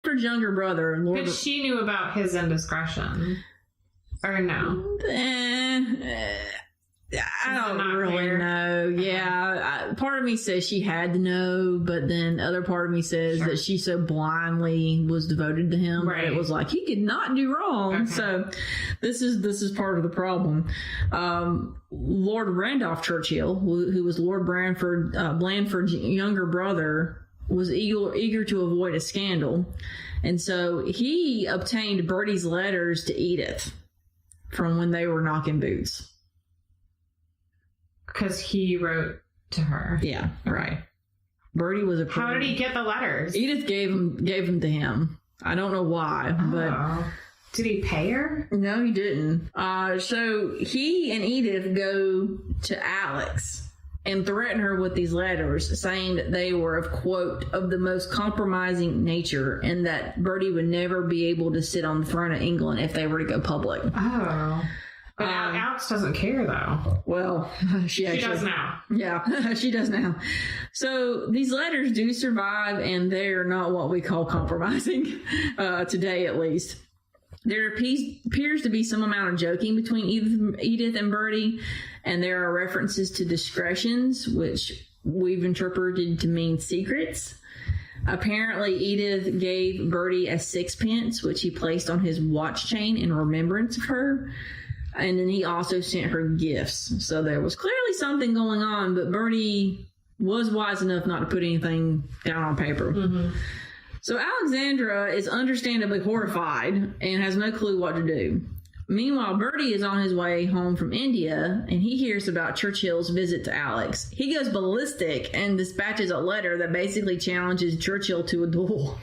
Blanford's younger brother, Lord... But she knew about his indiscretion. Or no? I don't really know. Yeah. Part of me says she had to know, but then other part of me says that she so blindly was devoted to him that it was like, he could not do wrong. Okay. So this is part of the problem. Lord Randolph Churchill, who was Lord Blandford's younger brother, was eager to avoid a scandal. And so he obtained Bertie's letters to Edith from when they were knocking boots. Because he wrote to her. Yeah, right. Bertie was a... How did he get the letters? Edith gave them to him. I don't know why, but... Did he pay her? No, he didn't. So he and Edith go to Alex and threaten her with these letters, saying that they were, of quote, of the most compromising nature, and that Bertie would never be able to sit on the throne of England if they were to go public. Oh. But Alex doesn't care, though. She does now. Yeah, she does now. So these letters do survive, and they're not what we call compromising, today at least. There appears to be some amount of joking between Edith and Bertie, and there are references to discretions, which we've interpreted to mean secrets. Apparently, Edith gave Bertie a sixpence, which he placed on his watch chain in remembrance of her. And then he also sent her gifts. So there was clearly something going on, but Bertie was wise enough not to put anything down on paper. Mm-hmm. So Alexandra is understandably horrified and has no clue what to do. Meanwhile, Bertie is on his way home from India, and he hears about Churchill's visit to Alex. He goes ballistic and dispatches a letter that basically challenges Churchill to a duel.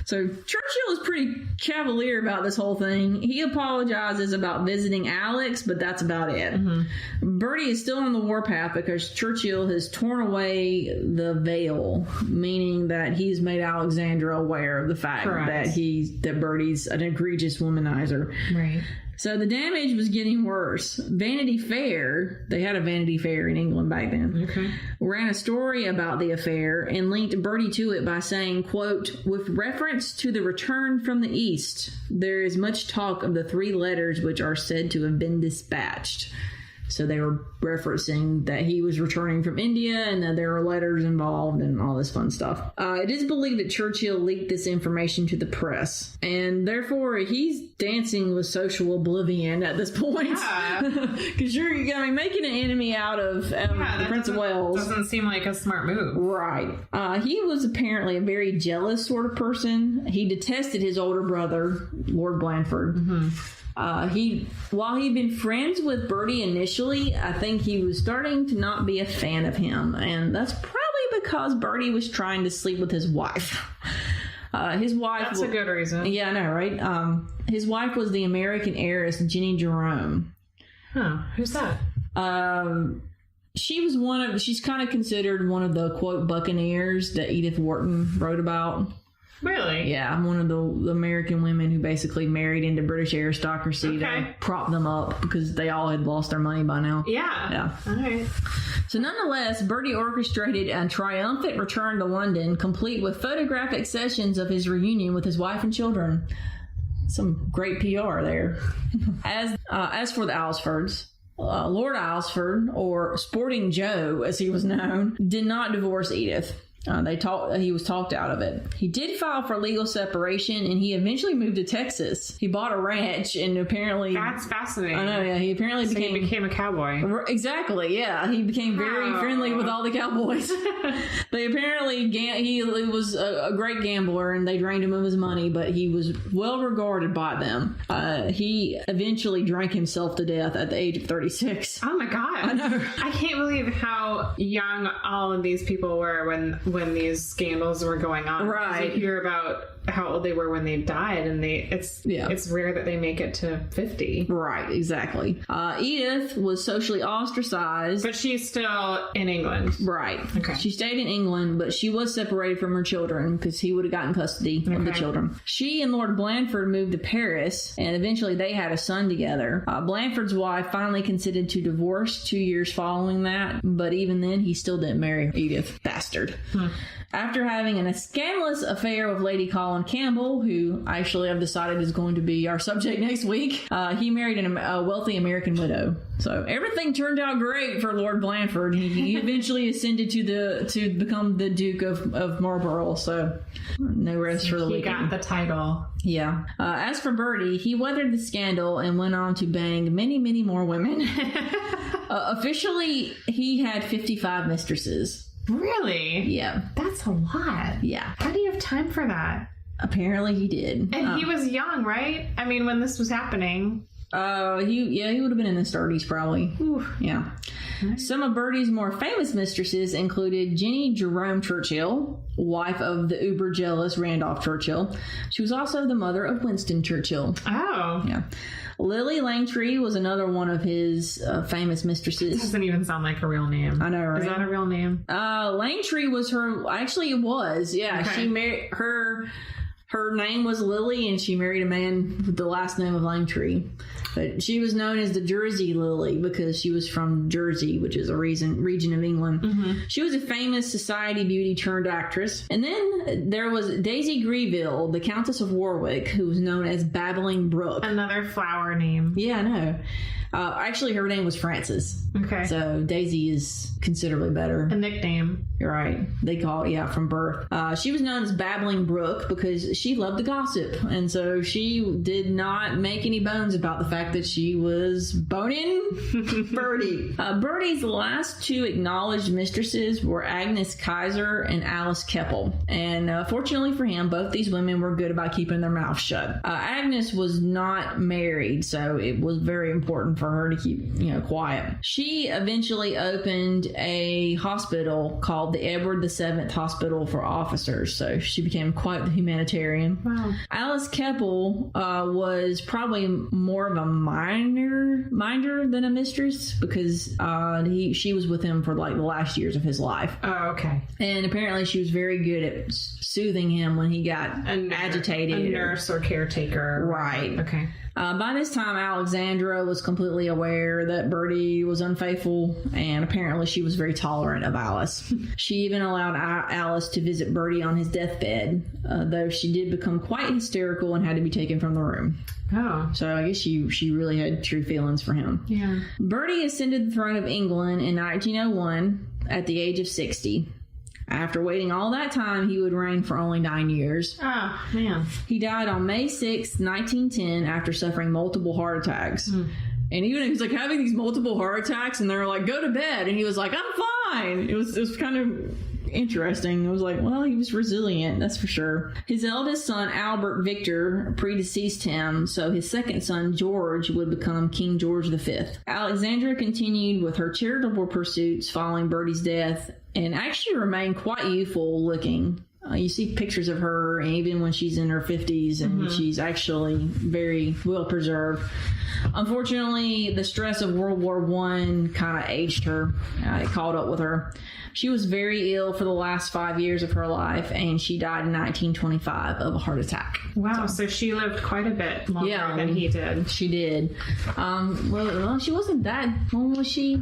So Churchill is pretty cavalier about this whole thing. He apologizes about visiting Alex, but that's about it. Mm-hmm. Bertie is still on the warpath because Churchill has torn away the veil, meaning that he's made Alexandra aware of the fact that Bertie's an egregious womanizer. Right. So the damage was getting worse. Vanity Fair, they had a Vanity Fair in England back then, ran a story about the affair and linked Bertie to it by saying, quote, with reference to the return from the East, there is much talk of the 3 letters which are said to have been dispatched. So they were referencing that he was returning from India and that there were letters involved and all this fun stuff. It is believed that Churchill leaked this information to the press, and therefore he's dancing with social oblivion at this point. Because you're making an enemy out of the Prince of Wales. Doesn't seem like a smart move. Right. He was apparently a very jealous sort of person. He detested his older brother, Lord Blandford. Mm-hmm. While he'd been friends with Bertie initially, I think he was starting to not be a fan of him, and that's probably because Bertie was trying to sleep with his wife. His wife. That's a good reason. Yeah, I know, right? His wife was the American heiress Jenny Jerome. Huh? Who's that? She's kind of considered one of the quote buccaneers that Edith Wharton wrote about. Really? Yeah, one of the American women who basically married into British aristocracy to prop them up because they all had lost their money by now. Yeah. All right. So nonetheless, Bertie orchestrated a triumphant return to London, complete with photographic sessions of his reunion with his wife and children. Some great PR there. As for the Alresfords, Lord Alresford, or Sporting Joe as he was known, did not divorce Edith. He was talked out of it. He did file for legal separation, and he eventually moved to Texas. He bought a ranch, and apparently... That's fascinating. I know, yeah. He apparently became a cowboy. Exactly, yeah. He became very friendly with all the cowboys. They apparently... He was a great gambler, and they drained him of his money, but he was well regarded by them. He eventually drank himself to death at the age of 36. Oh my God. I know. I can't believe how young all of these people were when these scandals were going on. Right. You hear about how old they were when they died, and it's rare that they make it to 50. Right, exactly. Edith was socially ostracized. But she's still in England. Right. Okay. She stayed in England, but she was separated from her children because he would have gotten custody of the children. She and Lord Blandford moved to Paris, and eventually they had a son together. Blandford's wife finally consented to divorce 2 years following that, but even then he still didn't marry Edith. Bastard. After having a scandalous affair with Lady Colin Campbell, who actually I've decided is going to be our subject next week, he married a wealthy American widow. So everything turned out great for Lord Blandford. He eventually ascended to become the Duke of Marlborough. So no rest for the wicked. He got the title. Yeah. As for Bertie, he weathered the scandal and went on to bang many, many more women. Officially, he had 55 mistresses. Really? Yeah. That's a lot. Yeah. How do you have time for that? Apparently he did. And he was young, right? I mean, when this was happening. He would have been in his 30s probably. Oof. Yeah. Nice. Some of Bertie's more famous mistresses included Jenny Jerome Churchill, wife of the uber jealous Randolph Churchill. She was also the mother of Winston Churchill. Oh. Yeah. Lily Langtry was another one of his famous mistresses. Doesn't even sound like a real name. I know, right? Is that a real name? Langtry was her. Actually, it was. Yeah, okay. She married her. Her name was Lily, and she married a man with the last name of Langtry. But she was known as the Jersey Lily because she was from Jersey, which is a region of England. Mm-hmm. She was a famous society beauty turned actress. And then there was Daisy Greville, the Countess of Warwick, who was known as Babbling Brook. Another flower name. Yeah, I know. Actually, her name was Frances. Okay. So Daisy is considerably better. A nickname. You're right. They call it, from birth. She was known as Babbling Brook because she loved to gossip. And so she did not make any bones about the fact that she was boning Bertie. Bertie's last two acknowledged mistresses were Agnes Kaiser and Alice Keppel. And fortunately for him, both these women were good about keeping their mouths shut. Agnes was not married, so it was very important for her to keep, quiet. She eventually opened a hospital called the Edward VII Hospital for Officers, so she became quite the humanitarian. Wow. Alice Keppel was probably more of a minder than a mistress because she was with him for like the last years of his life. Oh, okay. And apparently she was very good at soothing him when he got agitated. A nurse or caretaker. Right. Okay. By this time, Alexandra was completely aware that Bertie was unfaithful, and apparently she was very tolerant of Alice. She even allowed Alice to visit Bertie on his deathbed, though she did become quite hysterical and had to be taken from the room. Oh. So I guess she really had true feelings for him. Yeah. Bertie ascended the throne of England in 1901 at the age of 60. After waiting all that time, he would reign for only 9 years. Oh, man. He died on May 6, 1910, after suffering multiple heart attacks. And even he was like having these multiple heart attacks, and they were like, go to bed. And he was like, I'm fine. It was kind of interesting. It was like, well, he was resilient, that's for sure. His eldest son, Albert Victor, predeceased him, so his second son, George, would become King George V. Alexandra continued with her charitable pursuits following Bertie's death, and actually remained quite youthful looking. You see pictures of her even when she's in her 50s, and she's actually very well preserved. Unfortunately, the stress of World War I kind of aged her. It caught up with her. She was very ill for the last 5 years of her life, and she died in 1925 of a heart attack. Wow, so she lived quite a bit longer than he did. She did. Well, she wasn't that. When was she?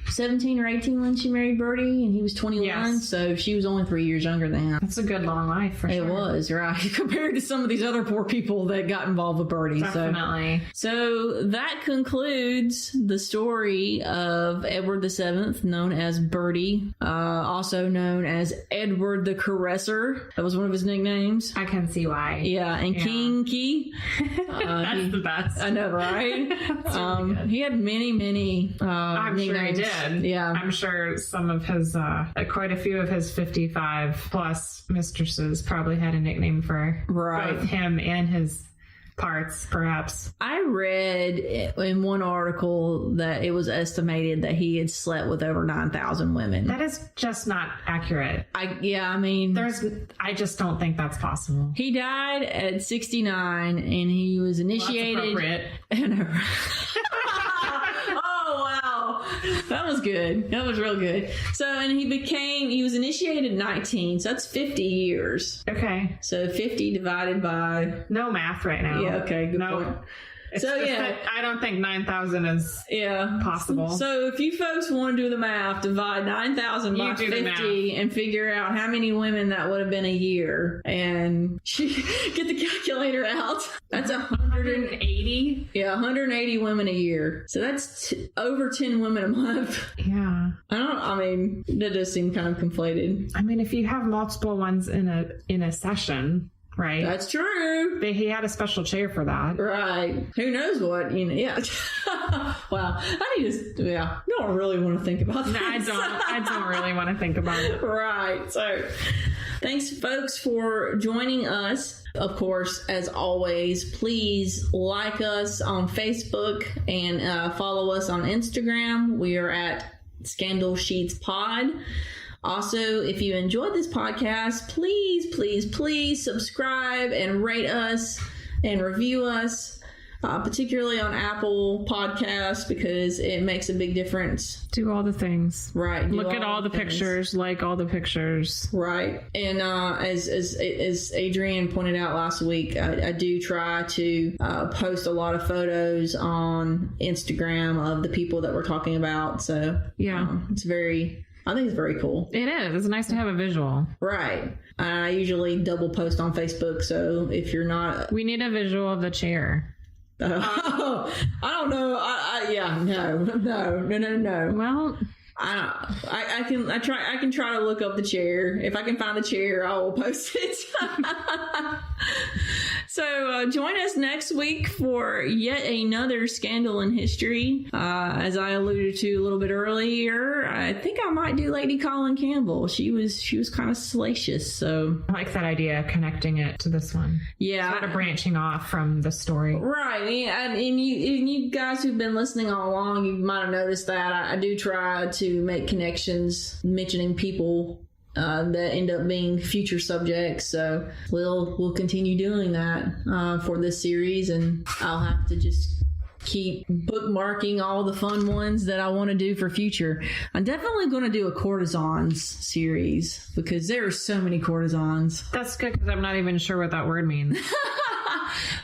17 or 18 when she married Bertie, and he was 21, yes. So she was only 3 years younger than him. That's a good long life for sure. It was, right, compared to some of these other poor people that got involved with Bertie. Definitely. So that concludes the story of Edward VII, known as Bertie, also known as Edward the Caresser. That was one of his nicknames. I can see why. Yeah, and Kinky. That's the best. I know, right? Really he had many I'm nicknames. Sure he did. Yeah. I'm sure some of his, quite a few of his 55 plus mistresses probably had a nickname for both him and his parts, perhaps. I read in one article that it was estimated that he had slept with over 9,000 women. That is just not accurate. I just don't think that's possible. He died at 69, and he was initiated. Well, that's appropriate. Oh, wow. That was good. That was real good. So, and he was initiated at 19, so that's 50 years. Okay. So 50 divided by... No math right now. Yeah, okay, good point. So yeah, I don't think 9,000 is possible. So if you folks want to do the math, divide 9,000 by 50 and figure out how many women that would have been a year, and get the calculator out. That's 180. Yeah, 180 women a year. So that's over 10 women a month. Yeah. That does seem kind of conflated. I mean, if you have multiple ones in a session, right? That's true. He had a special chair for that. Right. Who knows what, yeah. Wow. Don't really want to think about that. No, I don't really want to think about it. Right. So thanks, folks, for joining us. Of course, as always, please like us on Facebook and follow us on Instagram. We are at Scandal Sheets Pod. Also, if you enjoyed this podcast, please subscribe and rate us and review us, particularly on Apple Podcasts, because it makes a big difference. Do all the things. Right. Look at all the pictures, like all the pictures. Right. And as Adrienne pointed out last week, I do try to post a lot of photos on Instagram of the people that we're talking about. So yeah, I think it's very cool. It is. It's nice to have a visual. Right. I usually double post on Facebook, so if you're not... We need a visual of the chair. I don't know. No. Well... I can try to look up the chair. If I can find the chair, I will post it. So join us next week for yet another scandal in history. As I alluded to a little bit earlier, I think I might do Lady Colin Campbell. She was kind of salacious. So I like that idea, connecting it to this one. Yeah, sort of branching off from the story. Right, and you guys who've been listening all along, you might have noticed that I do try to make connections, mentioning people that end up being future subjects. So we'll continue doing that for this series, and I'll have to just keep bookmarking all the fun ones that I want to do for future. I'm definitely going to do a courtesans series because there are so many courtesans. That's good, because I'm not even sure what that word means.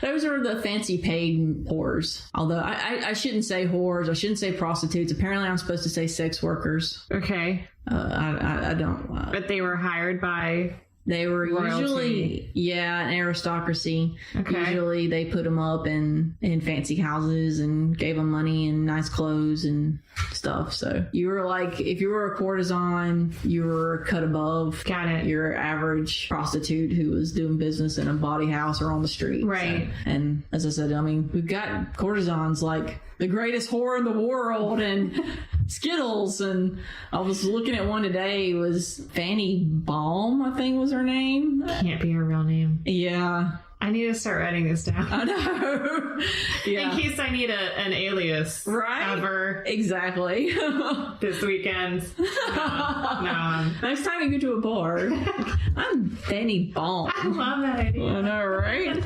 Those are the fancy paid whores. Although I shouldn't say whores. I shouldn't say prostitutes. Apparently I'm supposed to say sex workers. Okay. I don't. But they were hired by... They were royalty. Usually, an aristocracy. Okay. Usually they put them up in fancy houses and gave them money and nice clothes and stuff. So you were like, if you were a courtesan, you were cut above. Got it. Your average prostitute who was doing business in a bawdy house or on the street. Right. So, and as I said, we've got courtesans like the greatest whore in the world and Skittles. And I was looking at one today. It was Fanny Baum, I think was her name. Can't be her real name. Yeah. I need to start writing this down. I know. Yeah. In case I need an alias. Right. Ever. Exactly. This weekend. No. Next time you go to a bar, I'm Fanny Baum. I love that idea. I know, right?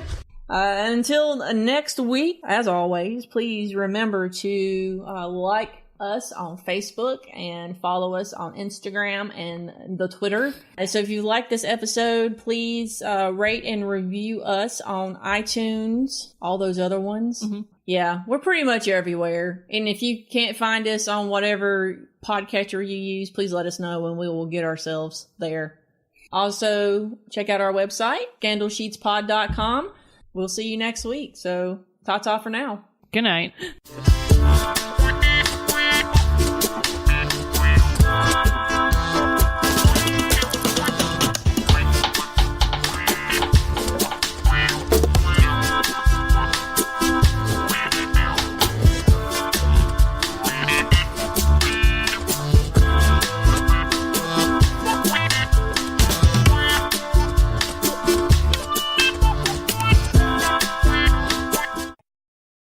Until next week, as always, please remember to like us on Facebook and follow us on Instagram and the Twitter. And so if you like this episode, please rate and review us on iTunes, all those other ones. Mm-hmm. Yeah, we're pretty much everywhere. And if you can't find us on whatever podcatcher you use, please let us know and we will get ourselves there. Also, check out our website, scandalsheetspod.com. We'll see you next week. So, ta-ta for now. Good night.